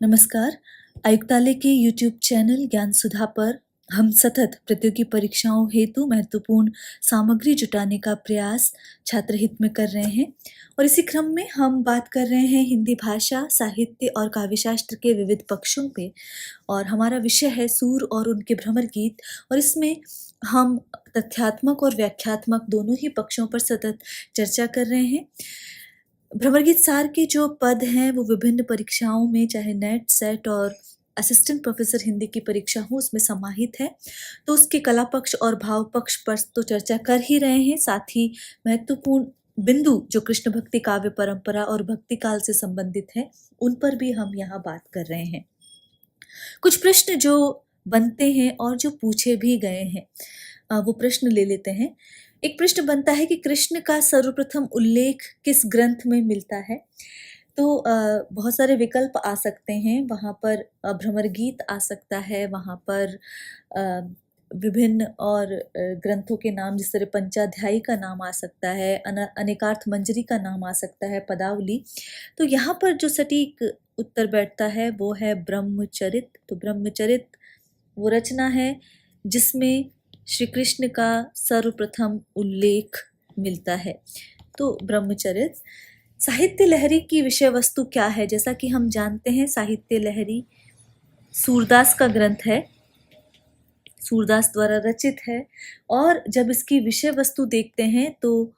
नमस्कार। आयुक्तालय के यूट्यूब चैनल ज्ञान सुधा पर हम सतत प्रतियोगी परीक्षाओं हेतु महत्वपूर्ण सामग्री जुटाने का प्रयास छात्र हित में कर रहे हैं और इसी क्रम में हम बात कर रहे हैं हिंदी भाषा, साहित्य और काव्यशास्त्र के विविध पक्षों पे। और हमारा विषय है सूर और उनके भ्रमर गीत और इसमें हम तथ्यात्मक और व्याख्यात्मक दोनों ही पक्षों पर सतत चर्चा कर रहे हैं। भ्रमर गीत सार के जो पद हैं वो विभिन्न परीक्षाओं में, चाहे नेट, सेट और असिस्टेंट प्रोफेसर हिंदी की परीक्षा हो, उसमें समाहित है। तो उसके कला पक्ष और भाव पक्ष पर तो चर्चा कर ही रहे हैं, साथ ही महत्वपूर्ण बिंदु जो कृष्ण भक्ति काव्य परंपरा और भक्ति काल से संबंधित है, उन पर भी हम यहाँ बात कर रहे हैं। कुछ प्रश्न जो बनते हैं और जो पूछे भी गए हैं, वो प्रश्न ले लेते हैं। एक प्रश्न बनता है कि कृष्ण का सर्वप्रथम उल्लेख किस ग्रंथ में मिलता है? तो बहुत सारे विकल्प आ सकते हैं। वहाँ पर भ्रमर गीत आ सकता है, वहाँ पर विभिन्न और ग्रंथों के नाम, जिस तरह पंचाध्यायी का नाम आ सकता है, अनेकार्थ मंजरी का नाम आ सकता है, पदावली। तो यहाँ पर जो सटीक उत्तर बैठता है वो है ब्रह्मचरित। तो ब्रह्मचरित वो रचना है जिसमें श्री कृष्ण का सर्वप्रथम उल्लेख मिलता है। तो ब्रह्मचरित। साहित्य लहरी की विषय वस्तु क्या है? जैसा कि हम जानते हैं, साहित्य लहरी सूरदास का ग्रंथ है, सूरदास द्वारा रचित है। और जब इसकी विषय वस्तु देखते हैं तो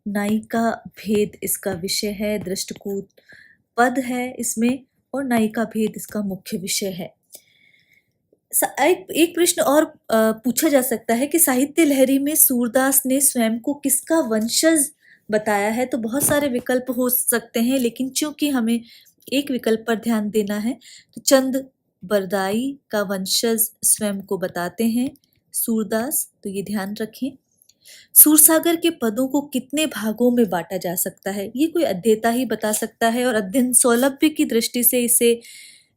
नायिका भेद इसका विषय है, दृष्टकूट पद है इसमें और नायिका भेद इसका मुख्य विषय है। एक प्रश्न और पूछा जा सकता है कि साहित्य लहरी में सूरदास ने स्वयं को किसका वंशज बताया है? तो बहुत सारे विकल्प हो सकते हैं, लेकिन चूंकि हमें एक विकल्प पर ध्यान देना है, तो चंद बरदाई का वंशज स्वयं को बताते हैं सूरदास, तो ये ध्यान रखें। सूरसागर के पदों को कितने भागों में बांटा जा सकता है? ये कोई अध्येता ही बता सकता है और अध्ययन सौलभ्य की दृष्टि से इसे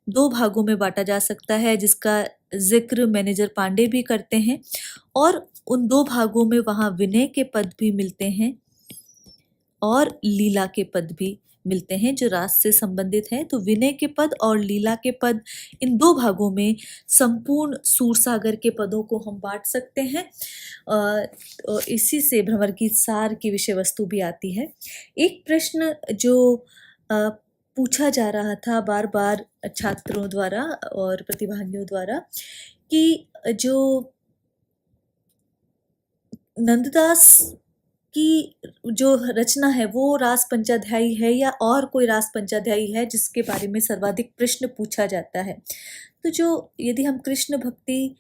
2 भागों में बांटा जा सकता है, जिसका जिक्र मैनेजर पांडे भी करते हैं। और उन 2 भागों में वहाँ विनय के पद भी मिलते हैं और लीला के पद भी मिलते हैं जो रास से संबंधित है। तो विनय के पद और लीला के पद, इन 2 भागों में संपूर्ण सूरसागर के पदों को हम बांट सकते हैं। और इसी से भ्रमर गीत सार की विषय वस्तु भी आती है। एक प्रश्न जो पूछा जा रहा था बार बार छात्रों द्वारा और प्रतिभागियों द्वारा कि जो नंददास की जो रचना है वो रास पंचाध्यायी है या और कोई रास पंचाध्यायी है, जिसके बारे में सर्वाधिक प्रश्न पूछा जाता है। तो जो यदि हम कृष्ण भक्ति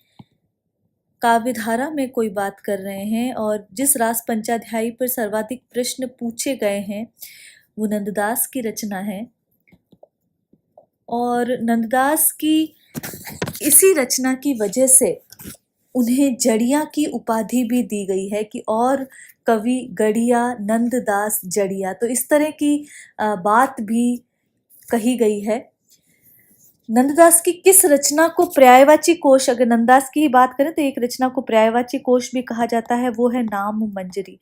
काव्यधारा में कोई बात कर रहे हैं और जिस रास पंचाध्यायी पर सर्वाधिक प्रश्न पूछे गए हैं वो नंददास की रचना है। और नंददास की इसी रचना की वजह से उन्हें जड़िया की उपाधि भी दी गई है कि और कवि गड़िया नंददास जड़िया, तो इस तरह की बात भी कही गई है। नंददास की किस रचना को पर्यायवाची कोश, अगर नंददास की ही बात करें तो एक रचना को पर्यायवाची कोश भी कहा जाता है, वो है नाम मंजरी।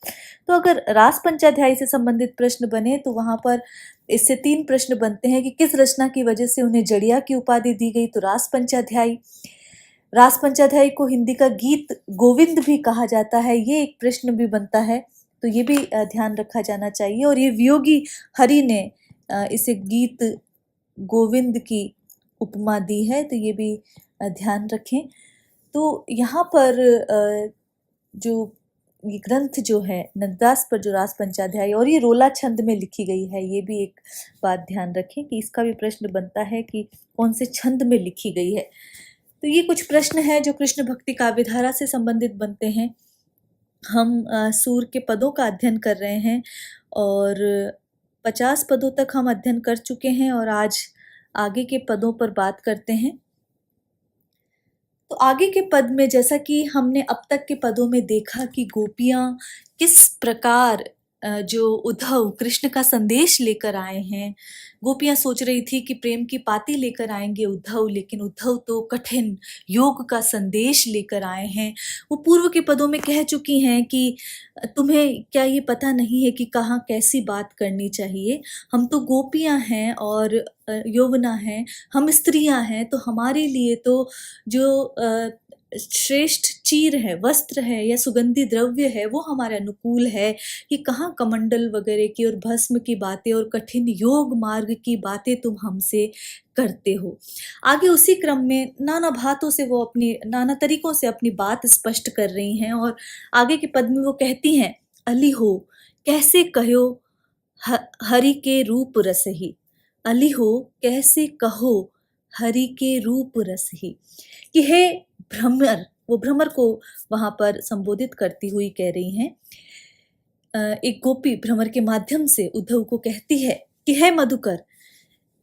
तो अगर रास पंचाध्यायी से संबंधित प्रश्न बने तो वहां पर इससे 3 प्रश्न बनते हैं कि किस रचना की वजह से उन्हें जड़िया की उपाधि दी गई, तो रास पंचाध्यायी। रास पंचाध्यायी को हिंदी का गीत गोविंद भी कहा जाता है, ये एक प्रश्न भी बनता है, तो ये भी ध्यान रखा जाना चाहिए। और ये वियोगी हरि ने इसे गीत गोविंद की उपमा दी है, तो ये भी ध्यान रखें। तो यहाँ पर जो ये ग्रंथ जो है नंददास पर, जो रास पंचाध्यायी, और ये रोला छंद में लिखी गई है, ये भी एक बात ध्यान रखें कि इसका भी प्रश्न बनता है कि कौन से छंद में लिखी गई है। तो ये कुछ प्रश्न हैं जो कृष्ण भक्ति काव्यधारा से संबंधित बनते हैं। हम सूर के पदों का अध्ययन कर रहे हैं और 50 पदों तक हम अध्ययन कर चुके हैं और आज आगे के पदों पर बात करते हैं। तो आगे के पद में, जैसा कि हमने अब तक के पदों में देखा कि गोपियां किस प्रकार जो उद्धव कृष्ण का संदेश लेकर आए हैं। गोपियां सोच रही थी कि प्रेम की पाती लेकर आएंगे उद्धव, लेकिन उद्धव तो कठिन योग का संदेश लेकर आए हैं। वो पूर्व के पदों में कह चुकी हैं कि तुम्हें क्या ये पता नहीं है कि कहाँ कैसी बात करनी चाहिए। हम तो गोपियां हैं और यौवना हैं, हम स्त्रियां हैं, तो हमारे लिए तो जो श्रेष्ठ चीर है, वस्त्र है या सुगंधी द्रव्य है, वो हमारे अनुकूल है। कि कहाँ कमंडल वगैरह की और भस्म की बातें और कठिन योग मार्ग की बातें तुम हमसे करते हो। आगे उसी क्रम में नाना भातों से वो अपनी नाना तरीकों से अपनी बात स्पष्ट कर रही हैं और आगे के पद में वो कहती हैं, अली हो कैसे कहो हरि के रूप रस ही। अली हो कैसे कहो हरि के रूप रस ही। कि हे भ्रमर, वो भ्रमर को वहां पर संबोधित करती हुई कह रही हैं। एक गोपी भ्रमर के माध्यम से उद्धव को कहती है कि हे मधुकर,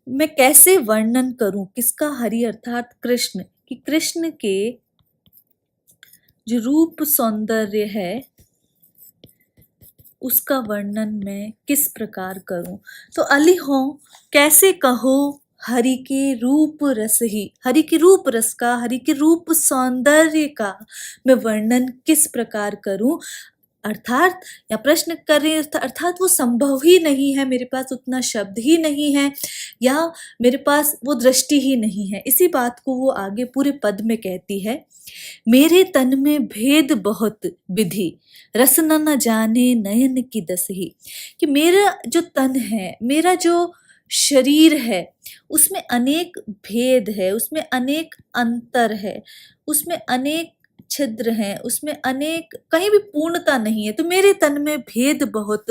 मैं कैसे वर्णन करूं किसका, हरि अर्थात कृष्ण, कि कृष्ण के जो रूप सौंदर्य है उसका वर्णन मैं किस प्रकार करूं। तो अली हो कैसे कहो हरि के रूप रस ही। हरि के रूप रस का, हरि के रूप सौंदर्य का मैं वर्णन किस प्रकार करूं। अर्थात या प्रश्न कर रही, अर्थात वो संभव ही नहीं है, मेरे पास उतना शब्द ही नहीं है या मेरे पास वो दृष्टि ही नहीं है। इसी बात को वो आगे पूरे पद में कहती है, मेरे तन में भेद बहुत विधि, रस न जाने नयन की दसही। कि मेरा जो तन है, मेरा जो शरीर है, उसमें अनेक भेद है, उसमें अनेक अंतर है, उसमें अनेक छिद्र हैं, उसमें अनेक, कहीं भी पूर्णता नहीं है। तो मेरे तन में भेद बहुत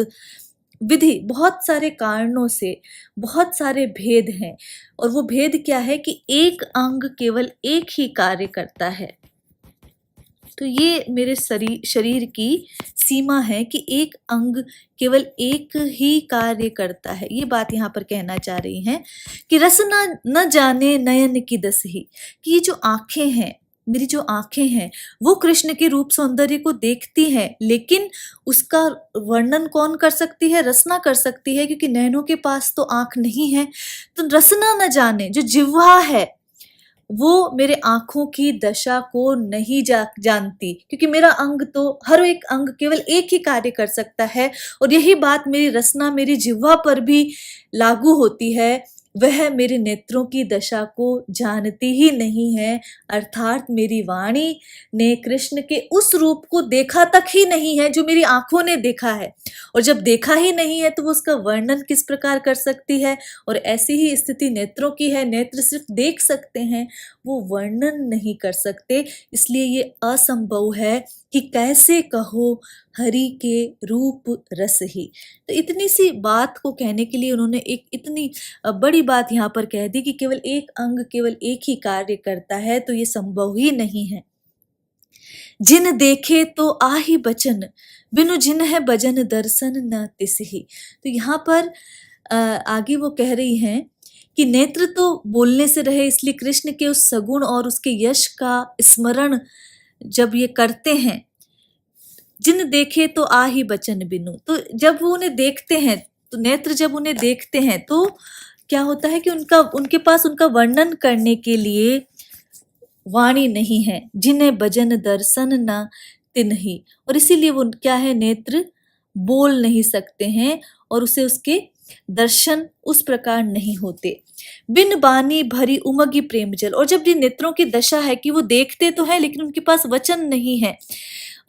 विधि, बहुत सारे कारणों से बहुत सारे भेद हैं। और वो भेद क्या है कि एक अंग केवल एक ही कार्य करता है। तो ये मेरे शरीर की सीमा है कि एक अंग केवल एक ही कार्य करता है। ये बात यहाँ पर कहना चाह रही हैं कि रस न जाने नयन की दसही। कि ये जो आंखें हैं, मेरी जो आंखें हैं, वो कृष्ण के रूप सौंदर्य को देखती हैं, लेकिन उसका वर्णन कौन कर सकती है? रसना कर सकती है, क्योंकि नैनों के पास तो आंख नहीं है। तो रसना न जाने, जो जिह्वा है, वो मेरे आंखों की दशा को नहीं जानती, क्योंकि मेरा अंग तो, हर एक अंग केवल एक ही कार्य कर सकता है। और यही बात मेरी रसना, मेरी जिह्वा पर भी लागू होती है। वह मेरे नेत्रों की दशा को जानती ही नहीं है। अर्थात मेरी वाणी ने कृष्ण के उस रूप को देखा तक ही नहीं है जो मेरी आंखों ने देखा है। और जब देखा ही नहीं है तो वो उसका वर्णन किस प्रकार कर सकती है। और ऐसी ही स्थिति नेत्रों की है। नेत्र सिर्फ देख सकते हैं, वो वर्णन नहीं कर सकते। इसलिए ये असंभव है कि कैसे कहो हरि के रूप रस ही। तो इतनी सी बात को कहने के लिए उन्होंने एक इतनी बड़ी बात यहाँ पर कह दी कि केवल एक अंग केवल एक ही कार्य करता है, तो ये संभव ही नहीं है। जिन देखे तो आही बचन, बिनु जिन है भजन दर्शन न तिसही। तो यहाँ पर आगे वो कह रही हैं कि नेत्र तो बोलने से रहे, इसलिए कृष्ण के उस सगुण और उसके यश का स्मरण जब ये करते हैं। जिन देखे तो आही बचन बिनु, तो जब वो उन्हें देखते हैं, तो नेत्र जब उन्हें देखते हैं तो क्या होता है कि उनके पास उनका वर्णन करने के लिए वाणी नहीं है। जिन्हें भजन दर्शन न तिन्ही, और इसीलिए वो क्या है, नेत्र बोल नहीं सकते हैं और उसे उसके दर्शन उस प्रकार नहीं होते। बिन बानी भरी उमगी प्रेम जल, और जब ये नेत्रों की दशा है कि वो देखते तो है लेकिन उनके पास वचन नहीं है,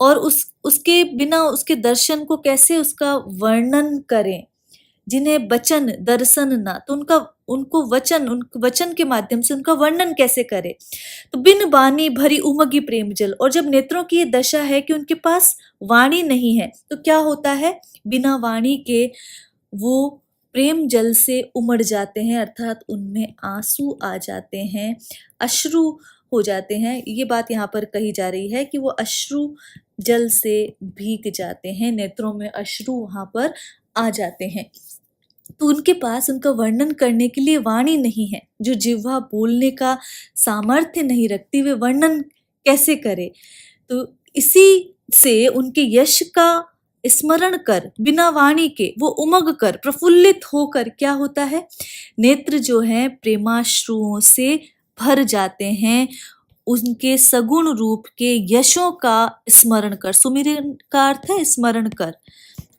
और उसके बिना उसके दर्शन को कैसे उसका वर्णन करें। जिन्हें वचन दर्शन ना, तो उनको वचन के माध्यम से उनका वर्णन कैसे करे। तो बिन बानी भरी उमगी प्रेम जल, और जब नेत्रों की ये दशा है कि उनके पास वाणी नहीं है, तो क्या होता है, बिना वाणी के वो प्रेम जल से उमड़ जाते हैं, अर्थात उनमें आंसू आ जाते हैं, अश्रु हो जाते हैं। ये बात यहाँ पर कही जा रही है कि वो अश्रु जल से भीग जाते हैं, नेत्रों में अश्रु वहां पर आ जाते हैं। तो उनके पास उनका वर्णन करने के लिए वाणी नहीं है। जो जिह्वा बोलने का सामर्थ्य नहीं रखती, वे वर्णन कैसे करे। तो इसी से उनके यश का स्मरण कर, बिना वाणी के वो उमग कर, प्रफुल्लित होकर क्या होता है, नेत्र जो है प्रेमाश्रुओं से भर जाते हैं। उनके सगुण रूप के यशों का स्मरण कर, सुमिरन का अर्थ है स्मरण कर,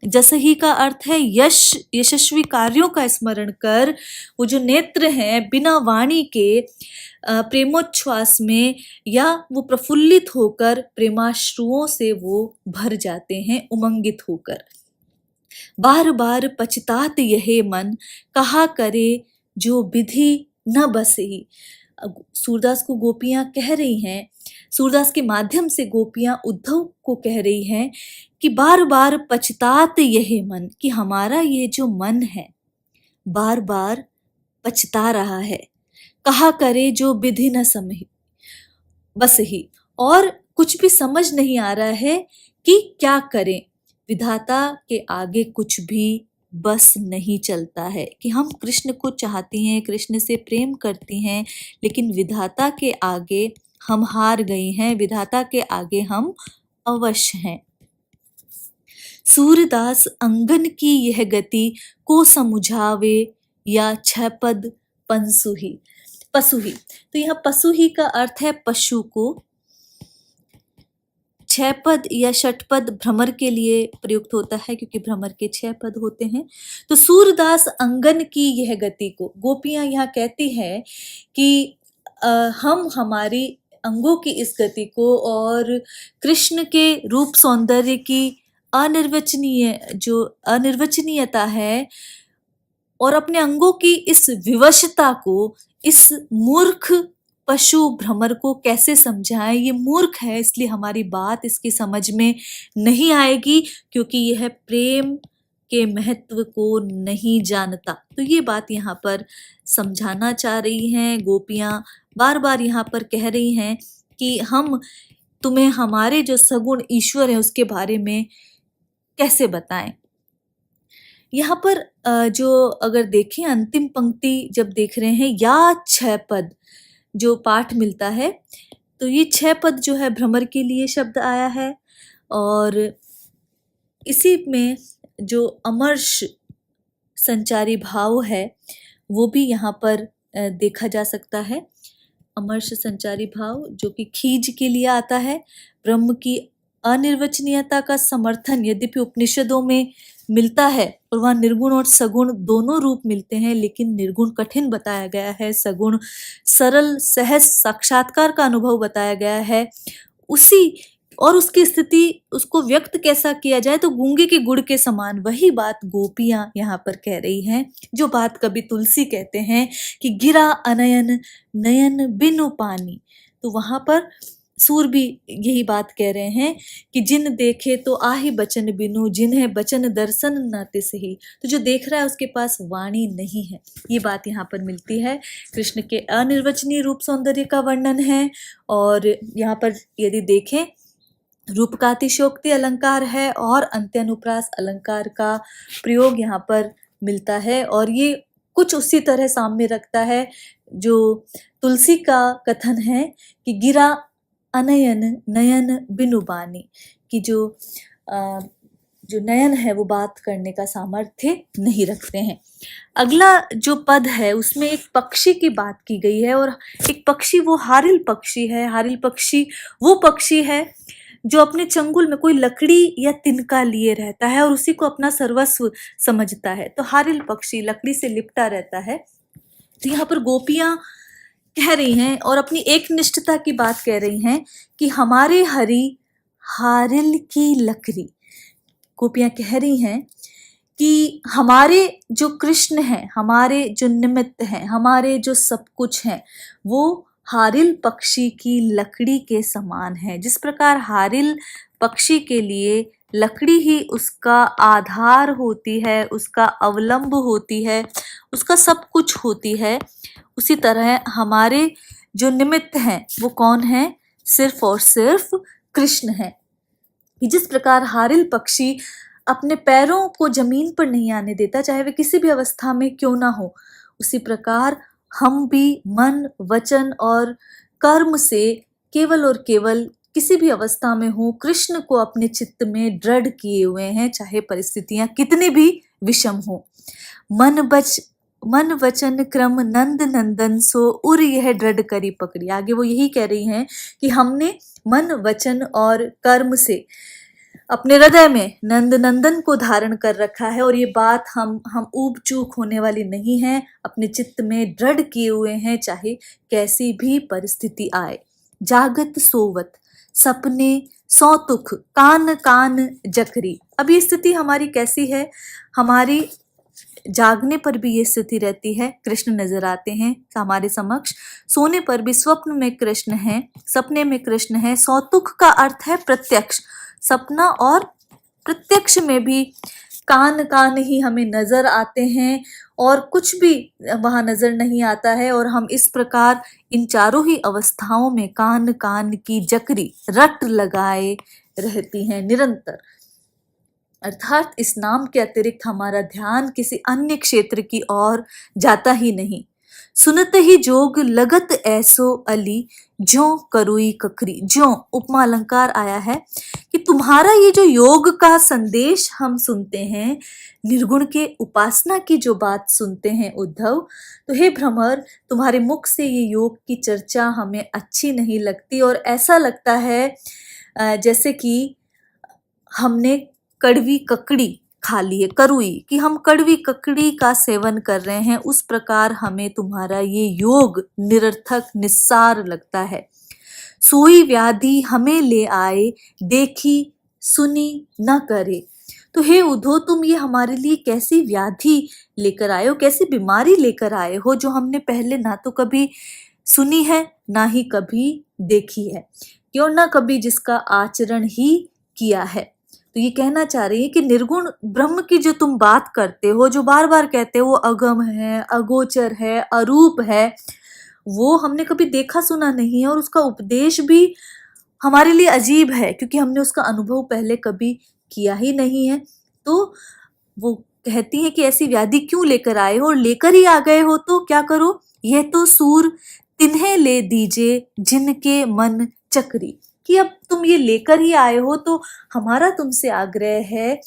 जसही का अर्थ है यश, यशस्वी कार्यों का स्मरण कर। वो जो नेत्र हैं बिना वाणी के प्रेमोच्छ्वास में या वो प्रफुल्लित होकर प्रेमाश्रुओं से वो भर जाते हैं, उमंगित होकर। बार बार पछतात यह मन, कहा करे जो विधि न बसही। सूरदास को गोपियां कह रही हैं, सूरदास के माध्यम से गोपियां उद्धव को कह रही हैं कि बार बार पछतात यह मन, कि हमारा ये जो मन है बार बार पछता रहा है। कहा करे जो विधि न समझ बस ही, और कुछ भी समझ नहीं आ रहा है कि क्या करें। विधाता के आगे कुछ भी बस नहीं चलता है कि हम कृष्ण को चाहती हैं, कृष्ण से प्रेम करती हैं, लेकिन विधाता के आगे हम हार गई हैं, विधाता के आगे हम अवश्य हैं। सूरदास अंगन की यह गति को समुझावे, या छपद पंसुही। पशुही, तो यह पशुही का अर्थ है पशु को। छह पद या षटपद भ्रमर के लिए प्रयुक्त होता है, क्योंकि भ्रमर के 6 पद होते हैं। तो सूरदास अंगन की यह गति को, गोपियां यहाँ कहती है कि हम हमारी अंगों की इस गति को और कृष्ण के रूप सौंदर्य की अनिर्वचनीयता है, और अपने अंगों की इस विवशता को इस मूर्ख पशु भ्रमर को कैसे समझाएं। ये मूर्ख है, इसलिए हमारी बात इसकी समझ में नहीं आएगी, क्योंकि यह प्रेम के महत्व को नहीं जानता। तो ये बात यहाँ पर समझाना चाह रही हैं गोपियां, बार बार यहाँ पर कह रही हैं कि हम तुम्हें हमारे जो सगुण ईश्वर है उसके बारे में कैसे बताएं। यहाँ पर जो अगर देखें अंतिम पंक्ति जब देख रहे हैं, या 6 पद जो पाठ मिलता है, तो ये 6 पद जो है भ्रमर के लिए शब्द आया है, और इसी में जो अमर्ष संचारी भाव है वो भी यहाँ पर देखा जा सकता है। अमर्ष संचारी भाव जो कि खीज के लिए आता है। ब्रह्म की अनिर्वचनीयता का समर्थन यद्यपि उपनिषदों में मिलता है, और वहाँ निर्गुण और सगुण दोनों रूप मिलते हैं, लेकिन निर्गुण कठिन बताया गया है, सगुण सरल सहज साक्षात्कार का अनुभव बताया गया है। उसी और उसकी स्थिति, उसको व्यक्त कैसा किया जाए, तो गूंगे के गुड़ के समान। वही बात गोपियां यहाँ पर कह रही हैं, जो बात कवि तुलसी कहते हैं कि गिरा अनयन नयन बिनु पानी। तो वहां पर सूर भी यही बात कह रहे हैं कि जिन देखे तो आही बचन बिनु, जिन्हें बचन दर्शन न तिसही। तो जो देख रहा है उसके पास वाणी नहीं है, ये बात यहाँ पर मिलती है। कृष्ण के अनिर्वचनीय रूप सौंदर्य का वर्णन है, और यहाँ पर यदि देखें रूप का अतिशयोक्ति अलंकार है और अंत्यानुप्रास अलंकार का प्रयोग यहाँ पर मिलता है, और ये कुछ उसी तरह सामने रखता है जो तुलसी का कथन है कि गिरा अनयन नयन बिनु बानी, कि जो नयन है वो बात करने का सामर्थ्य नहीं रखते हैं। अगला जो पद है उसमें एक पक्षी की बात की गई है, और एक पक्षी वो हारिल पक्षी है। हारिल पक्षी वो पक्षी है जो अपने चंगुल में कोई लकड़ी या तिनका लिए रहता है और उसी को अपना सर्वस्व समझता है। तो हारिल पक्षी लकड़ी से लिपटा रहता है। तो यहाँ पर गोपियां कह रही हैं और अपनी एक निष्ठता की बात कह रही हैं कि हमारे हरि हारिल की लकड़ी। गोपियां कह रही हैं कि हमारे जो कृष्ण हैं, हमारे जो निमित्त हैं, हमारे जो सब कुछ हैं, वो हारिल पक्षी की लकड़ी के समान है। जिस प्रकार हारिल पक्षी के लिए लकड़ी ही उसका आधार होती है, उसका अवलंब होती है, उसका सब कुछ होती है, उसी तरह हमारे जो निमित्त हैं वो कौन है? सिर्फ और सिर्फ कृष्ण है। जिस प्रकार हारिल पक्षी अपने पैरों को जमीन पर नहीं आने देता, चाहे वे किसी भी अवस्था में क्यों ना हो, उसी प्रकार हम भी मन वचन और कर्म से केवल और केवल किसी भी अवस्था में हो, कृष्ण को अपने चित्त में दृढ़ किए हुए हैं, चाहे परिस्थितियां कितनी भी विषम हो। मन वचन क्रम नंद नंदन सो उर यह दृढ़ करी पकड़ी। आगे वो यही कह रही हैं कि हमने मन वचन और कर्म से अपने हृदय में नंद नंदन को धारण कर रखा है, और ये बात हम ऊब चूक होने वाली नहीं है, अपने चित्त में दृढ़ किए हुए हैं, चाहे कैसी भी परिस्थिति आए। जागत सोवत सपने सौतुख कान कान जकरी। अब ये स्थिति हमारी कैसी है? हमारी जागने पर भी ये स्थिति रहती है, कृष्ण नजर आते हैं हमारे समक्ष। सोने पर भी स्वप्न में कृष्ण है, सपने में कृष्ण है। सौतुख का अर्थ है प्रत्यक्ष, सपना और प्रत्यक्ष में भी कान कान ही हमें नजर आते हैं, और कुछ भी वहां नजर नहीं आता है। और हम इस प्रकार इन चारों ही अवस्थाओं में कान कान की जकरी रट लगाए रहती हैं निरंतर। अर्थात इस नाम के अतिरिक्त हमारा ध्यान किसी अन्य क्षेत्र की ओर जाता ही नहीं। सुनत ही जोग लगत ऐसो अली ज्यों करुई ककरी। ज्यों उपमा अलंकार आया है कि तुम्हारा ये जो योग का संदेश हम सुनते हैं, निर्गुण के उपासना की जो बात सुनते हैं उद्धव, तो हे भ्रमर, तुम्हारे मुख से ये योग की चर्चा हमें अच्छी नहीं लगती, और ऐसा लगता है जैसे कि हमने कड़वी ककड़ी खा ली है, करुई, कि हम कड़वी ककड़ी का सेवन कर रहे हैं, उस प्रकार हमें तुम्हारा ये योग निरर्थक निस्सार लगता है। सोई व्याधि हमें ले आए देखी सुनी न करे। तो हे उद्धव, तुम ये हमारे लिए कैसी व्याधि लेकर आए हो, कैसी बीमारी लेकर आए हो, जो हमने पहले ना तो कभी सुनी है ना ही कभी देखी है, क्यों ना कभी जिसका आचरण ही किया है। तो ये कहना चाह रही है कि निर्गुण ब्रह्म की जो तुम बात करते हो, जो बार बार कहते हो वो अगम है, अगोचर है, अरूप है, वो हमने कभी देखा सुना नहीं है, और उसका उपदेश भी हमारे लिए अजीब है, क्योंकि हमने उसका अनुभव पहले कभी किया ही नहीं है। तो वो कहती है कि ऐसी व्याधि क्यों लेकर आए हो, और लेकर ही आ गए हो तो क्या करो, यह तो सूर तिन्हें ले दीजे जिनके मन चक्री। कि अब तुम ये लेकर ही आए हो, तो हमारा तुमसे आग्रह है,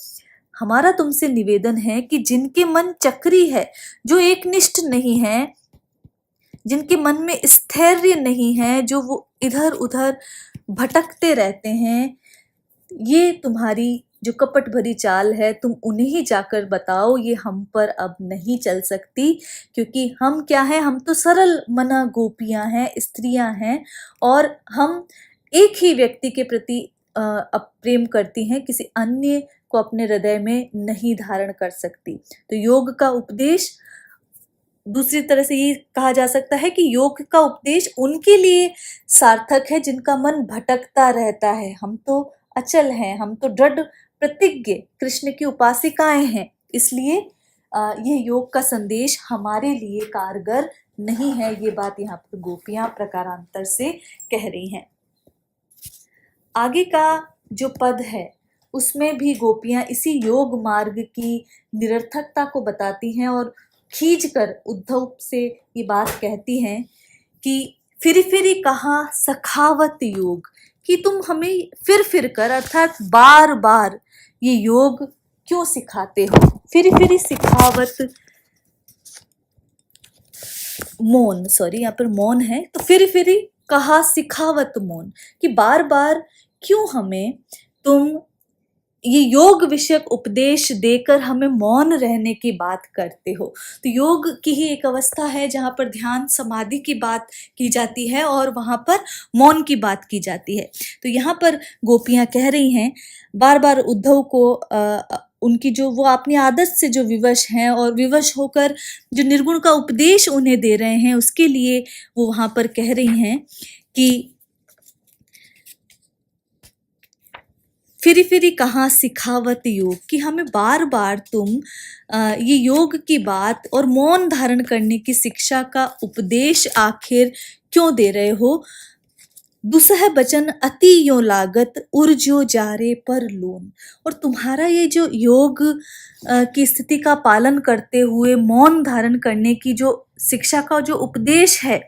हमारा तुमसे निवेदन है कि जिनके मन चक्री है, जो एकनिष्ठ नहीं है, जिनके मन में स्थैर्य नहीं है, जो वो इधर उधर भटकते रहते हैं, ये तुम्हारी जो कपट भरी चाल है, तुम उन्हें ही जाकर बताओ, ये हम पर अब नहीं चल सकती। क्योंकि हम क्या हैं, हम तो सरल मना गोपियां हैं, स्त्रियां हैं, और हम एक ही व्यक्ति के प्रति प्रेम करती हैं, किसी अन्य को अपने हृदय में नहीं धारण कर सकती। तो योग का उपदेश, दूसरी तरह से ये कहा जा सकता है कि योग का उपदेश उनके लिए सार्थक है जिनका मन भटकता रहता है। हम तो अचल हैं, हम तो दृढ़ प्रतिज्ञ कृष्ण की उपासिकाएं हैं, इसलिए ये योग का संदेश हमारे लिए कारगर नहीं है। ये बात यहाँ पर गोपियां प्रकारांतर से कह रही हैं। आगे का जो पद है उसमें भी गोपियां इसी योग मार्ग की निरर्थकता को बताती हैं, और खींचकर उद्धव से ये बात कहती हैं कि फिर फिर कहा सखावत योग, कि तुम हमें फिर कर अर्थात बार बार ये योग क्यों सिखाते हो। फिर सिखावत, मौन, सॉरी यहाँ पर मौन है, तो फिर कहा सिखावत मौन, कि बार बार क्यों हमें तुम ये योग विषयक उपदेश देकर हमें मौन रहने की बात करते हो। तो योग की ही एक अवस्था है जहाँ पर ध्यान समाधि की बात की जाती है और वहाँ पर मौन की बात की जाती है। तो यहाँ पर गोपियाँ कह रही हैं बार बार उद्धव को उनकी जो वो अपनी आदत से जो विवश हैं और विवश होकर जो निर्गुण का उपदेश उन्हें दे रहे हैं, उसके लिए वो वहाँ पर कह रही हैं कि फिर कहाँ सिखावत योग, कि हमें बार बार तुम ये योग की बात और मौन धारण करने की शिक्षा का उपदेश आखिर क्यों दे रहे हो। दुसह बचन अति यो लागत उर्जो जारे पर लोन, और तुम्हारा ये जो योग की स्थिति का पालन करते हुए मौन धारण करने की जो शिक्षा का जो उपदेश है,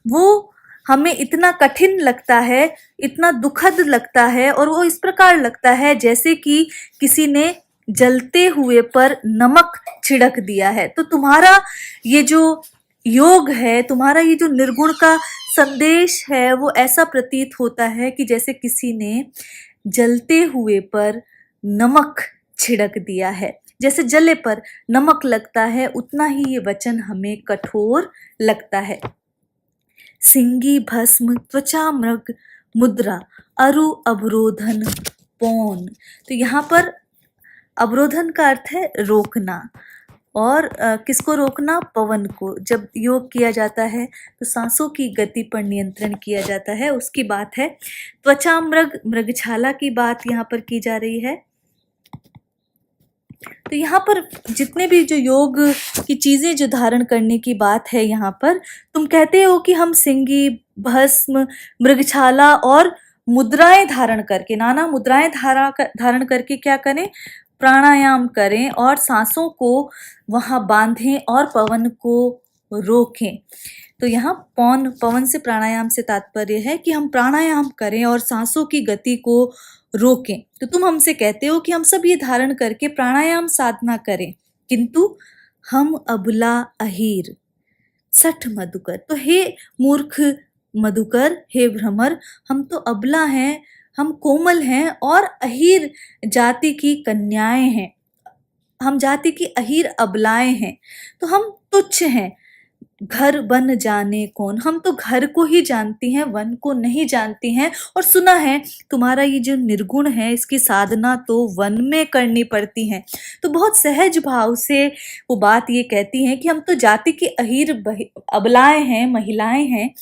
वो हमें इतना कठिन लगता है, इतना दुखद लगता है, और वो इस प्रकार लगता है जैसे कि किसी ने जलते हुए पर नमक छिड़क दिया है। तो तुम्हारा ये जो योग है, तुम्हारा ये जो निर्गुण का संदेश है, वो ऐसा प्रतीत होता है कि जैसे किसी ने जलते हुए पर नमक छिड़क दिया है। जैसे जले पर नमक लगता है, उतना ही ये वचन हमें कठोर लगता है। सिंगी भस्म त्वचा मृग मुद्रा अरु अवरोधन पौन। तो यहाँ पर अवरोधन का अर्थ है रोकना, और किसको रोकना? पवन को। जब योग किया जाता है तो सांसों की गति पर नियंत्रण किया जाता है, उसकी बात है। त्वचा मृग, मृगछाला की बात यहाँ पर की जा रही है। तो यहाँ पर जितने भी जो योग की चीजें जो धारण करने की बात है, यहाँ पर तुम कहते हो कि हम सिंगी भस्म मृगछाला और मुद्राएं धारण करके, नाना मुद्राएं धारण करके क्या करें? प्राणायाम करें और सांसों को वहां बांधें और पवन को रोकें। तो यहाँ पवन से प्राणायाम से तात्पर्य है कि हम प्राणायाम करें और सांसों की गति को रोकें। तो तुम हमसे कहते हो कि हम सब ये धारण करके प्राणायाम साधना करें, किंतु हम अबला अहीर सठ मधुकर। तो हे मूर्ख मधुकर, हे भ्रमर, हम तो अबला हैं, हम कोमल हैं और अहीर जाति की कन्याएं हैं, हम जाति की अहीर अबलाएं हैं। तो हम तुच्छ हैं, घर वन जाने कौन। हम तो घर को ही जानती हैं, वन को नहीं जानती हैं। और सुना है तुम्हारा ये जो निर्गुण है, इसकी साधना तो वन में करनी पड़ती है। तो बहुत सहज भाव से वो बात ये कहती हैं कि हम तो जाति की अहीर अबलाएं हैं, महिलाएं हैं।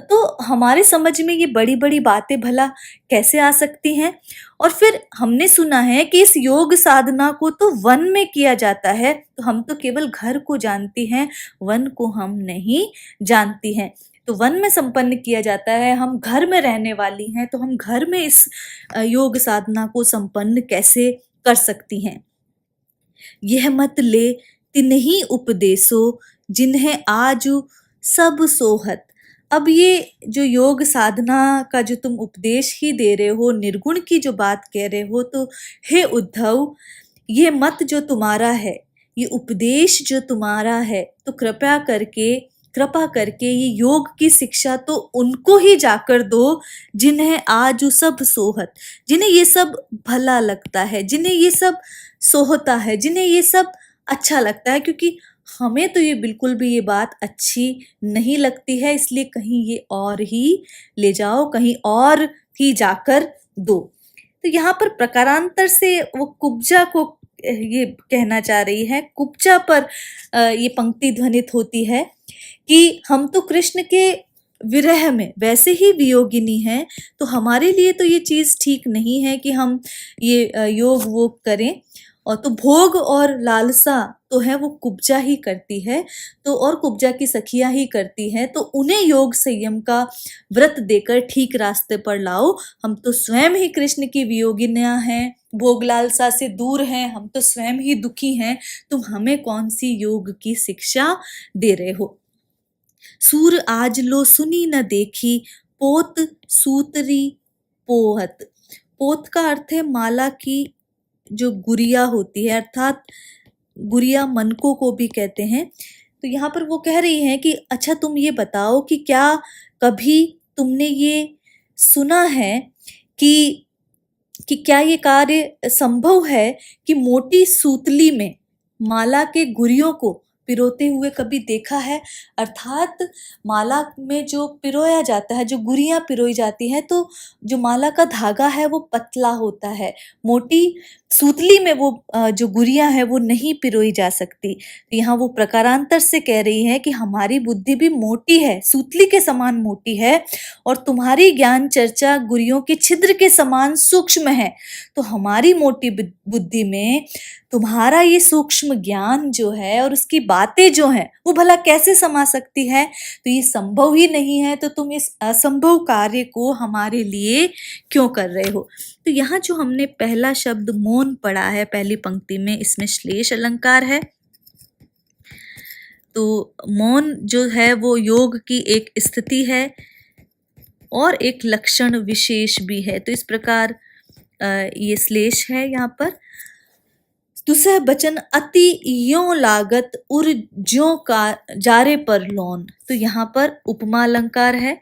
तो हमारे समझ में ये बड़ी बड़ी बातें भला कैसे आ सकती हैं? और फिर हमने सुना है कि इस योग साधना को तो वन में किया जाता है, तो हम तो केवल घर को जानती हैं, वन को हम नहीं जानती हैं। तो वन में संपन्न किया जाता है, हम घर में रहने वाली हैं, तो हम घर में इस योग साधना को संपन्न कैसे कर सकती हैं? यह मत ले तिन्ही उपदेशो जिन्हें आजु सब सोहत। अब ये जो योग साधना का जो तुम उपदेश ही दे रहे हो, निर्गुण की जो बात कह रहे हो, तो हे उद्धव, ये मत जो तुम्हारा है, ये उपदेश जो तुम्हारा है, तो कृपा करके ये योग की शिक्षा तो उनको ही जाकर दो जिन्हें आज सब सोहत, जिन्हें ये सब भला लगता है, जिन्हें ये सब सोहता है, जिन्हें ये सब अच्छा लगता है। क्योंकि हमें तो ये बिल्कुल भी ये बात अच्छी नहीं लगती है, इसलिए कहीं ये और ही ले जाओ, कहीं और ही जाकर दो। तो यहाँ पर प्रकारांतर से वो कुब्जा को ये कहना चाह रही है। कुब्जा पर ये पंक्ति ध्वनित होती है कि हम तो कृष्ण के विरह में वैसे ही वियोगिनी हैं, तो हमारे लिए तो ये चीज ठीक नहीं है कि हम ये योग वो करें। और तो भोग और लालसा तो है वो कुब्जा ही करती है, तो और कुब्जा की सखियां ही करती हैं, तो उन्हें योग संयम का व्रत देकर ठीक रास्ते पर लाओ। हम तो स्वयं ही कृष्ण की वियोगिनियां हैं, भोग लालसा से दूर हैं, हम तो स्वयं ही दुखी हैं, तुम हमें कौन सी योग की शिक्षा दे रहे हो? सूर आज लो सुनी न देखी पोत सूतरी पोहत। पोत का अर्थ है माला की जो गुड़िया होती है, अर्थात गुड़िया मनकों को भी कहते हैं। तो यहाँ पर वो कह रही हैं कि अच्छा तुम ये बताओ कि क्या कभी तुमने ये सुना है कि क्या ये कार्य संभव है कि मोटी सूतली में माला के गुरियों को पिरोते हुए कभी देखा है? अर्थात माला में जो पिरोया जाता है, जो गुरियां पिरोई जाती है, तो जो माला का धागा है वो पतला होता है, मोटी सूतली में वो जो गुरियां है वो नहीं पिरोई जा सकती। तो यहाँ वो प्रकारांतर से कह रही है कि हमारी बुद्धि भी मोटी है, सूतली के समान मोटी है, और तुम्हारी ज्ञान चर्चा गुरियों के छिद्र के समान सूक्ष्म है। तो हमारी मोटी बुद्धि में तुम्हारा ये सूक्ष्म ज्ञान जो है और उसकी बातें जो हैं वो भला कैसे समा सकती है? तो ये संभव ही नहीं है, तो तुम इस असंभव कार्य को हमारे लिए क्यों कर रहे हो? तो यहाँ जो हमने पहला शब्द मौन पढ़ा है पहली पंक्ति में, इसमें श्लेष अलंकार है। तो मौन जो है वो योग की एक स्थिति है और एक लक्षण विशेष भी है। तो इस प्रकार ये श्लेष है यहाँ पर। तुसह बचन अति यों लागत उर ज्यों का जारे पर लौन। तो यहाँ पर उपमा अलंकार है।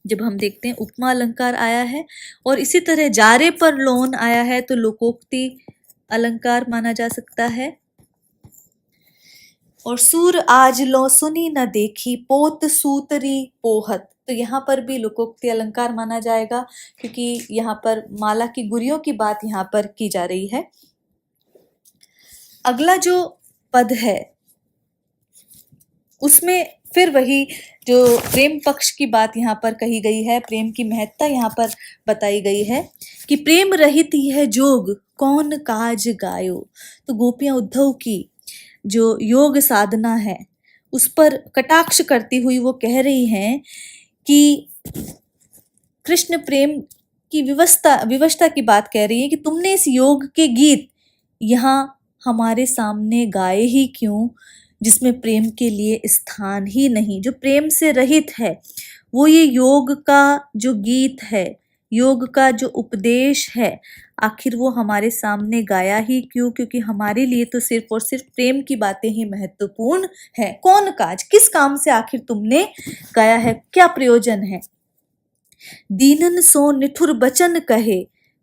जब हम देखते हैं उपमा अलंकार आया है और इसी तरह जारे पर लोन आया है तो लोकोक्ति अलंकार माना जा सकता है। और सूर आज लो सुनी न देखी पोत सूतरी पोहत। तो यहाँ पर भी लोकोक्ति अलंकार माना जाएगा क्योंकि यहाँ पर माला की गुरियों की बात यहाँ पर की जा रही है। अगला जो पद है उसमें फिर वही जो प्रेम पक्ष की बात यहाँ पर कही गई है, प्रेम की महत्ता यहाँ पर बताई गई है कि प्रेम रहित यह जोग कौन काज गायो। तो गोपियां उद्धव की जो योग साधना है उस पर कटाक्ष करती हुई वो कह रही हैं कि कृष्ण प्रेम की विवशता की बात कह रही है कि तुमने इस योग के गीत यहाँ हमारे सामने गाए ही क्यों, जिसमें प्रेम के लिए स्थान ही नहीं, जो प्रेम से रहित है। वो ये योग का जो गीत है, योग का जो उपदेश है, आखिर वो हमारे सामने गाया ही क्यों, क्योंकि हमारे लिए तो सिर्फ और सिर्फ प्रेम की बातें ही महत्वपूर्ण है। कौन काज, किस काम से आखिर तुमने गाया है, क्या प्रयोजन है। दीनन सो निठुर बचन कहे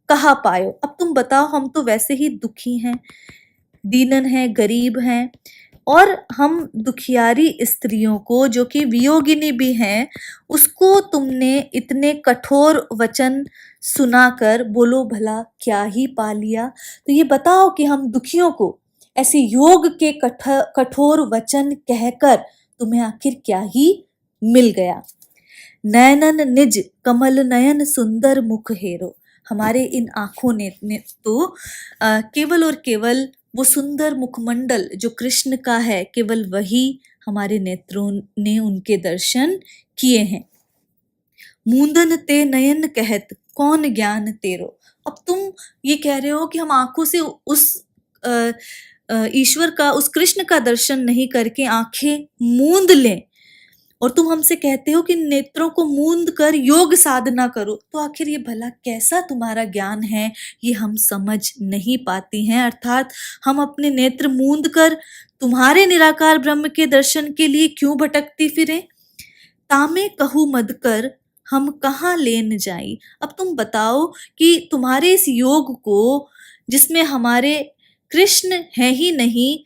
कहा पायो। अब तुम बताओ, हम तो वैसे ही दुखी हैं, दीनन हैं, गरीब हैं, और हम दुखियारी स्त्रियों को जो कि वियोगिनी भी हैं उसको तुमने इतने कठोर वचन सुनाकर बोलो भला क्या ही पा लिया। तो ये बताओ कि हम दुखियों को ऐसे योग के कठोर वचन कहकर तुम्हें आखिर क्या ही मिल गया। नयनन निज कमल नयन सुंदर मुख हेरो। हमारे इन आंखों ने तो केवल और केवल वो सुंदर मुखमंडल जो कृष्ण का है, केवल वही हमारे नेत्रों ने उनके दर्शन किए हैं। मूंदन ते नयन कहत कौन ज्ञान तेरो। अब तुम ये कह रहे हो कि हम आंखों से उस ईश्वर का, उस कृष्ण का दर्शन नहीं करके आंखें मूंद लें, और तुम हमसे कहते हो कि नेत्रों को मूंद कर योग साधना करो। तो आखिर ये भला कैसा तुम्हारा ज्ञान है, ये हम समझ नहीं पाती हैं। अर्थात हम अपने नेत्र मूंद कर तुम्हारे निराकार ब्रह्म के दर्शन के लिए क्यों भटकती फिरें। तामे कहू मद कर हम कहाँ लेन जाई। अब तुम बताओ कि तुम्हारे इस योग को, जिसमें हमारे कृष्ण है ही नहीं,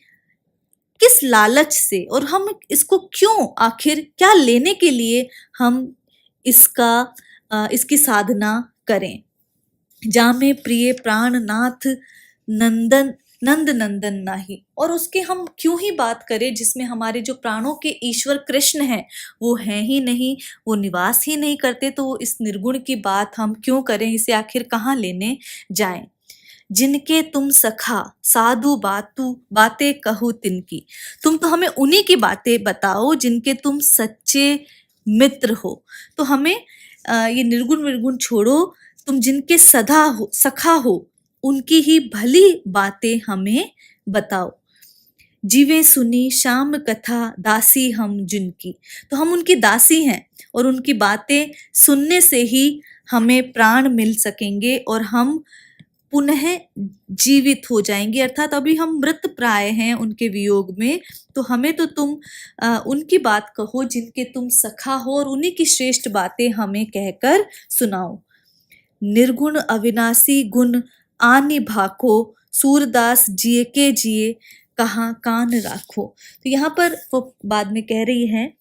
किस लालच से, और हम इसको क्यों, आखिर क्या लेने के लिए हम इसकी साधना करें। जामे प्रिय प्राणनाथ नंदन नंद नंदन नाही। और उसके हम क्यों ही बात करें जिसमें हमारे जो प्राणों के ईश्वर कृष्ण हैं वो हैं ही नहीं, वो निवास ही नहीं करते। तो इस निर्गुण की बात हम क्यों करें, इसे आखिर कहाँ लेने जाएं। जिनके तुम सखा साधु बातें कहो तिनकी। तुम तो हमें उन्हीं की बातें बताओ जिनके तुम सच्चे मित्र हो। तो हमें ये निर्गुण निर्गुण छोड़ो, तुम जिनके सखा हो उनकी ही भली बातें हमें बताओ। जीवे सुनी शाम कथा दासी हम जिनकी। तो हम उनकी दासी हैं और उनकी बातें सुनने से ही हमें प्राण मिल सकेंगे और हम पुनः जीवित हो जाएंगे। अर्थात अभी हम मृत प्राय हैं उनके वियोग में, तो हमें तो तुम उनकी बात कहो जिनके तुम सखा हो, और उन्हीं की श्रेष्ठ बातें हमें कहकर सुनाओ। निर्गुण अविनाशी गुण आनि भाको सूरदास जिए के जिए कहाँ कान राखो। तो यहाँ पर वो बाद में कह रही है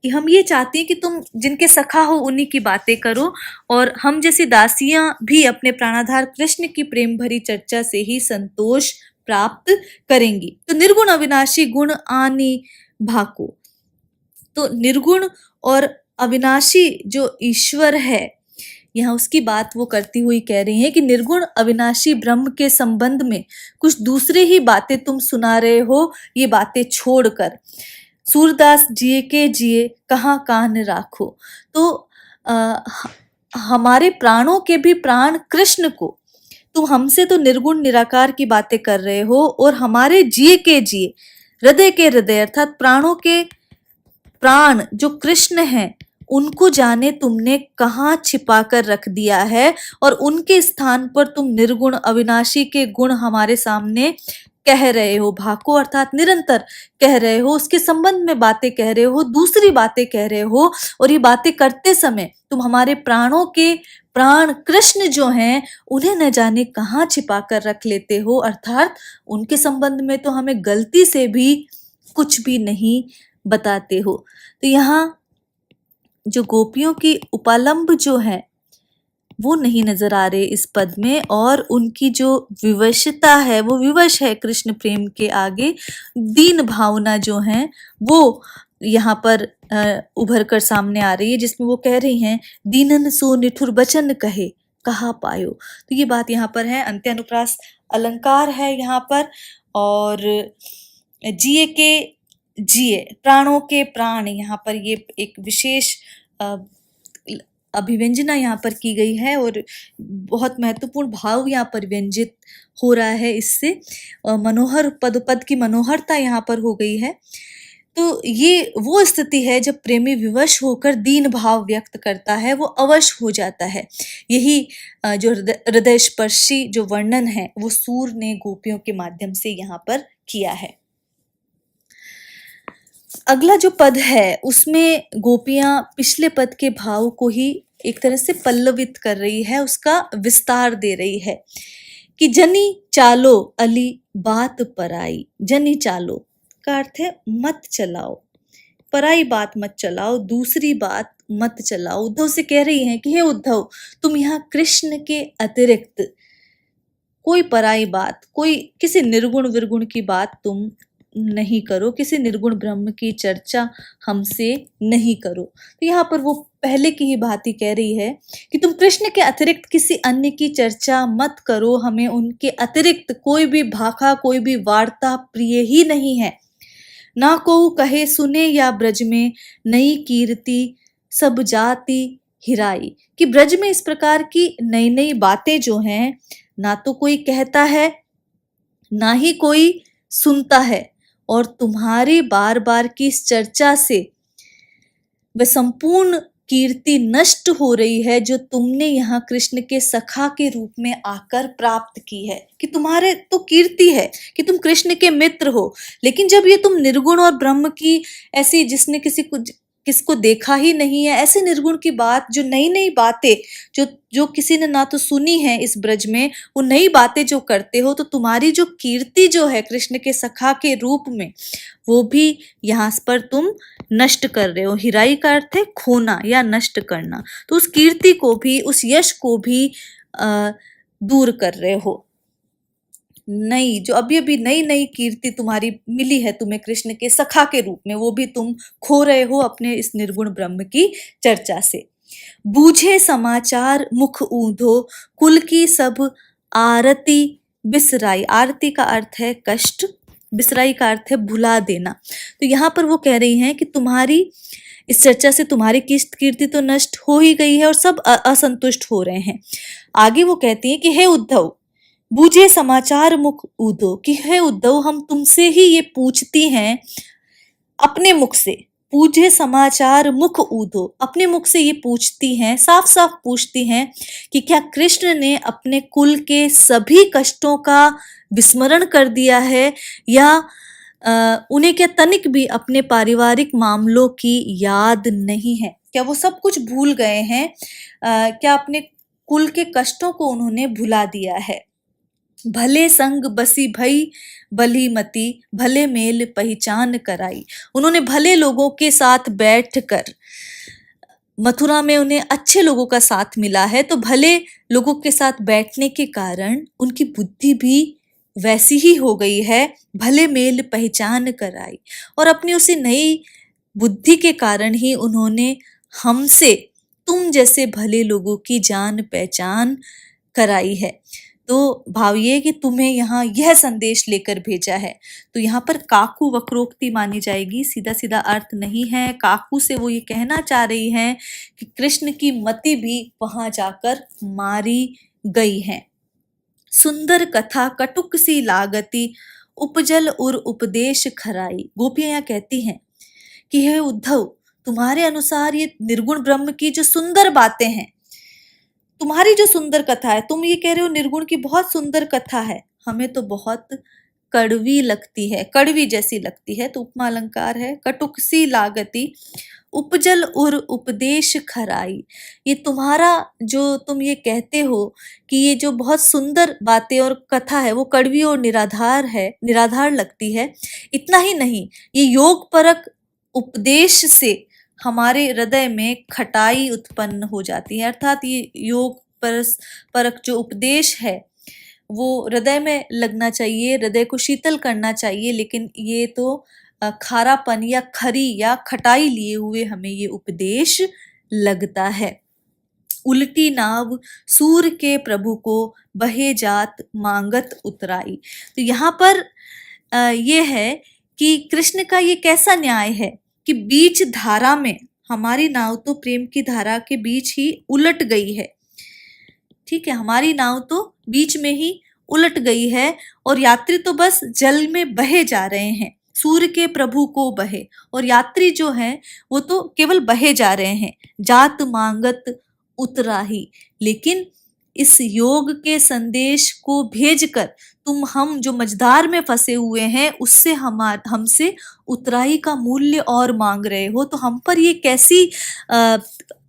कि हम ये चाहते हैं कि तुम जिनके सखा हो उन्हीं की बातें करो, और हम जैसी दासियां भी अपने प्राणाधार कृष्ण की प्रेम भरी चर्चा से ही संतोष प्राप्त करेंगी। तो निर्गुण अविनाशी गुण आनि भाको। तो निर्गुण और अविनाशी जो ईश्वर है, यहाँ उसकी बात वो करती हुई कह रही है कि निर्गुण अविनाशी ब्रह्म के संबंध में कुछ दूसरे ही बातें तुम सुना रहे हो, ये बातें छोड़कर। सूरदास जिए के जिए कहाँ कान राखो। तो हमारे प्राणों के भी प्राण कृष्ण को तुम हमसे तो निर्गुण निराकार की बातें कर रहे हो, और हमारे जिए के जिए, हृदय के हृदय अर्थात प्राणों के प्राण जो कृष्ण हैं उनको जाने तुमने कहाँ छिपा कर रख दिया है, और उनके स्थान पर तुम निर्गुण अविनाशी के गुण हमारे सामने कह रहे हो। भाको अर्थात निरंतर कह रहे हो, उसके संबंध में बातें कह रहे हो, दूसरी बातें कह रहे हो, और ये बातें करते समय तुम हमारे प्राणों के प्राण कृष्ण जो हैं उन्हें न जाने कहाँ छिपा कर रख लेते हो, अर्थात उनके संबंध में तो हमें गलती से भी कुछ भी नहीं बताते हो। तो यहाँ जो गोपियों की उपालंब जो है वो नहीं नजर आ रहे इस पद में, और उनकी जो विवशता है, वो विवश है कृष्ण प्रेम के आगे। दीन भावना जो है वो यहाँ पर उभर कर सामने आ रही है, जिसमें वो कह रही हैं, दीनन सो निठुर बचन कहे कहा पायो। तो ये बात यहाँ पर है, अंत्यानुप्रास अलंकार है यहाँ पर, और जिए के जिए, प्राणों के प्राण, यहाँ पर ये एक विशेष अभिव्यंजना यहाँ पर की गई है, और बहुत महत्वपूर्ण भाव यहाँ पर व्यंजित हो रहा है इससे। मनोहर पद की मनोहरता यहाँ पर हो गई है। तो ये वो स्थिति है जब प्रेमी विवश होकर दीन भाव व्यक्त करता है, वो अवश हो जाता है। यही जो हृदय स्पर्शी जो वर्णन है वो सूर ने गोपियों के माध्यम से यहाँ पर किया है। अगला जो पद है उसमें गोपियां पिछले पद के भाव को ही एक तरह से पल्लवित कर रही है, उसका विस्तार दे रही है कि जनी चालो अली बात पराई। जनी चालो का अर्थ है मत चलाओ, पराई बात मत चलाओ, दूसरी बात मत चलाओ। उद्धव से कह रही हैं कि हे उद्धव, तुम यहाँ कृष्ण के अतिरिक्त कोई पराई बात, कोई किसी निर्गुण विरगुण की बात तुम नहीं करो, किसी निर्गुण ब्रह्म की चर्चा हमसे नहीं करो। तो यहाँ पर वो पहले की ही बात ही कह रही है कि तुम कृष्ण के अतिरिक्त किसी अन्य की चर्चा मत करो, हमें उनके अतिरिक्त कोई भी भाखा, कोई भी वार्ता प्रिय ही नहीं है। ना को कहे सुने या ब्रज में नई कीर्ति सब जाति हिराई, कि ब्रज में इस प्रकार की नई नई बातें जो हैं ना तो कोई कहता है ना ही कोई सुनता है, और तुम्हारी बार बार की इस चर्चा से वह संपूर्ण कीर्ति नष्ट हो रही है जो तुमने यहाँ कृष्ण के सखा के रूप में आकर प्राप्त की है। कि तुम्हारे तो कीर्ति है कि तुम कृष्ण के मित्र हो, लेकिन जब ये तुम निर्गुण और ब्रह्म की ऐसी, जिसने किसको देखा ही नहीं है, ऐसे निर्गुण की बात, जो नई नई बातें जो किसी ने ना तो सुनी है इस ब्रज में, वो नई बातें जो करते हो, तो तुम्हारी जो कीर्ति जो है कृष्ण के सखा के रूप में, वो भी यहाँ पर तुम नष्ट कर रहे हो। हिराई का अर्थ है खोना या नष्ट करना, तो उस कीर्ति को भी, उस यश को भी दूर कर रहे हो। नई जो अभी अभी नई नई कीर्ति तुम्हारी मिली है तुम्हें कृष्ण के सखा के रूप में, वो भी तुम खो रहे हो अपने इस निर्गुण ब्रह्म की चर्चा से। बूझे समाचार मुख ऊंधो कुल की सब आरती बिसराई। आरती का अर्थ है कष्ट, बिसराई का अर्थ है भुला देना। तो यहाँ पर वो कह रही हैं कि तुम्हारी इस चर्चा से तुम्हारी कीर्ति तो नष्ट हो ही गई है और सब असंतुष्ट हो रहे हैं। आगे वो कहती हैं कि हे उद्धव, बूझे समाचार मुख ऊधो, कि हे उद्धव, हम तुमसे ही ये पूछती हैं अपने मुख से। पूछे समाचार मुख ऊधो, अपने मुख से ये पूछती हैं, साफ साफ पूछती हैं कि क्या कृष्ण ने अपने कुल के सभी कष्टों का विस्मरण कर दिया है, या उन्हें क्या तनिक भी अपने पारिवारिक मामलों की याद नहीं है? क्या वो सब कुछ भूल गए हैं? क्या अपने कुल के कष्टों को उन्होंने भुला दिया है? भले संग बसी भई भली मती, भले मेल पहचान कराई। उन्होंने भले लोगों के साथ बैठकर, मथुरा में उन्हें अच्छे लोगों का साथ मिला है, तो भले लोगों के साथ बैठने के कारण उनकी बुद्धि भी वैसी ही हो गई है, भले मेल पहचान कराई। और अपनी उसी नई बुद्धि के कारण ही उन्होंने हमसे, तुम जैसे भले लोगों की जान पहचान कराई है। तो भाव ये कि तुम्हें यहाँ यह संदेश लेकर भेजा है। तो यहाँ पर काकू वक्रोक्ति मानी जाएगी, सीधा सीधा अर्थ नहीं है। काकू से वो ये कहना चाह रही हैं कि कृष्ण की मति भी वहां जाकर मारी गई है। सुंदर कथा कटुक सी लागती, उपजल उर उपदेश खराई। गोपियां यहाँ कहती हैं कि हे उद्धव, तुम्हारे अनुसार ये निर्गुण ब्रह्म की जो सुंदर बातें हैं, तुम्हारी जो सुंदर कथा है, तुम ये कह रहे हो निर्गुण की बहुत सुंदर कथा है, हमें तो बहुत कड़वी लगती है, कड़वी जैसी लगती है। तो उपमा अलंकार है, कटुक सी लागती उपजल उर उपदेश खराई। ये तुम्हारा जो तुम ये कहते हो कि ये जो बहुत सुंदर बातें और कथा है वो कड़वी और निराधार है, निराधार लगती है। इतना ही नहीं, ये योग परक उपदेश से हमारे हृदय में खटाई उत्पन्न हो जाती है। अर्थात ये योग परक जो उपदेश है वो हृदय में लगना चाहिए, हृदय को शीतल करना चाहिए, लेकिन ये तो खारापन या खरी या खटाई लिए हुए हमें ये उपदेश लगता है। उल्टी नाव सूर के प्रभु को बहे जात मांगत उतराई। तो यहाँ पर ये है कि कृष्ण का ये कैसा न्याय है कि बीच धारा में, हमारी नाव तो प्रेम की धारा के बीच ही उलट गई है, ठीक है, हमारी नाव तो बीच में ही उलट गई है और यात्री तो बस जल में बहे जा रहे हैं, सूर्य के प्रभु को बहे, और यात्री जो हैं वो तो केवल बहे जा रहे हैं, जात मांगत उतराही। लेकिन इस योग के संदेश को भेजकर तुम हम जो मझधार में फंसे हुए हैं उससे हमसे उतराई का मूल्य और मांग रहे हो। तो हम पर ये कैसी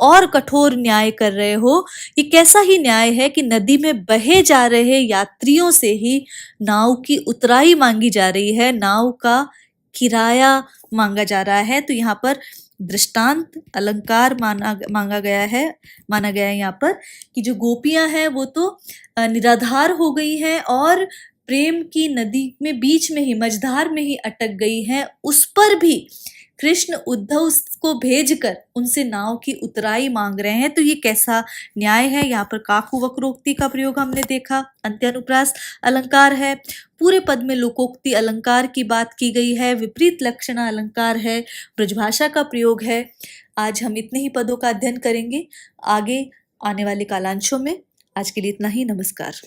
और कठोर न्याय कर रहे हो। ये कैसा ही न्याय है कि नदी में बहे जा रहे यात्रियों से ही नाव की उतराई मांगी जा रही है, नाव का किराया मांगा जा रहा है। तो यहाँ पर दृष्टांत अलंकार माना गया है यहाँ पर कि जो गोपियां हैं वो तो निराधार हो गई हैं और प्रेम की नदी में बीच में ही, मझधार में ही अटक गई हैं। उस पर भी कृष्ण उद्धव को भेजकर उनसे नाव की उतराई मांग रहे हैं। तो ये कैसा न्याय है। यहाँ पर काकु वक्रोक्ति का प्रयोग हमने देखा, अंत्यानुप्रास अलंकार है, पूरे पद में लोकोक्ति अलंकार की बात की गई है, विपरीत लक्षणा अलंकार है, ब्रजभाषा का प्रयोग है। आज हम इतने ही पदों का अध्ययन करेंगे आगे आने वाले कालांशों में। आज के लिए इतना ही, नमस्कार।